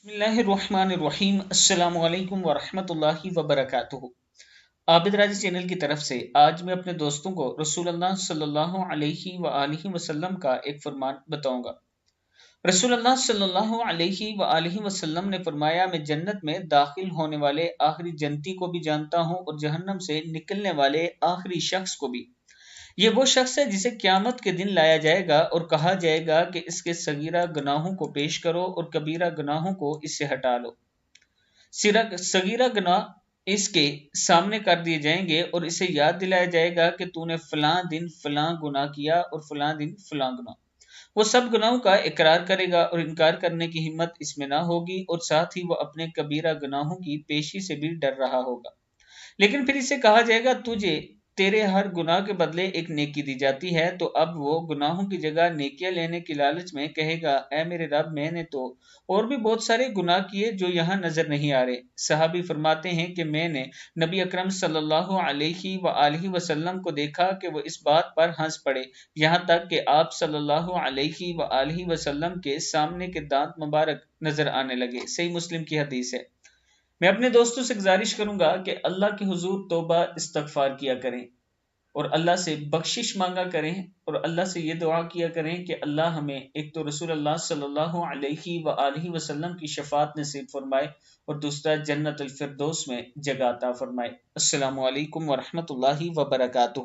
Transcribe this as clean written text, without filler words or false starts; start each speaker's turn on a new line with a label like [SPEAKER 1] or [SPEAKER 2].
[SPEAKER 1] बिस्मिल्लाहिर्रहमानिर्रहीम। अस्सलामु अलैकुम वरहमतुल्लाहि वबरकातुहू। आबिद राजी चैनल की तरफ से आज मैं अपने दोस्तों को रसूलुल्लाह सल्लल्लाहु अलैहि वआलिहि वसल्लम का एक फरमान बताऊंगा। रसूलुल्लाह सल्लल्लाहु अलैहि वआलिहि वसल्लम ने फरमाया, मैं जन्नत में दाखिल होने वाले आखिरी जन्नती को भी जानता हूँ और जहन्नम से निकलने वाले आखिरी शख्स को भी। ये वो शख्स है जिसे क़यामत के दिन लाया जाएगा और कहा जाएगा कि इसके सगीरा गुनाहों को पेश करो और कबीरा गुनाहों को इससे हटा लो। सगीरा गुनाह इसके सामने कर दिए जाएंगे और इसे याद दिलाया जाएगा कि तूने फलां दिन फलां गुनाह किया और फलां दिन फलां गुनाह। वो सब गुनाहों का इकरार करेगा और इनकार करने की हिम्मत इसमें ना होगी और साथ ही वो अपने कबीरा गुनाहों की पेशी से भी डर रहा होगा। लेकिन फिर इसे कहा जाएगा, तुझे तेरे हर गुनाह के बदले एक नेकी दी जाती है। तो अब वो गुनाहों की जगह नेकियां लेने की लालच में कहेगा, ऐ मेरे रब, मैंने तो और भी बहुत सारे गुनाह किए जो यहाँ नजर नहीं आ रहे। सहाबी फरमाते हैं कि मैंने नबी अकरम सल्लल्लाहु अलैहि वसल्लम को देखा कि वो इस बात पर हंस पड़े, यहाँ तक कि आप सल्लल्लाहु अलैहि वसल्लम के सामने के दांत मुबारक नजर आने लगे। सही मुस्लिम की हदीस है। मैं अपने दोस्तों से गुजारिश करूंगा कि अल्लाह के हुजूर तौबा इस्तगफार किया करें और अल्लाह से बख्शिश मांगा करें और अल्लाह से ये दुआ किया करें कि अल्लाह हमें एक तो रसूल अल्लाह सल्लल्लाहु अलैहि वसल्लम की शफात नसीब फरमाए और दूसरा जन्नत अल फिरदौस में जगह अता फरमाए। अस्सलामु अलैकुम वरहमतुल्लाहि वबरकातुहू।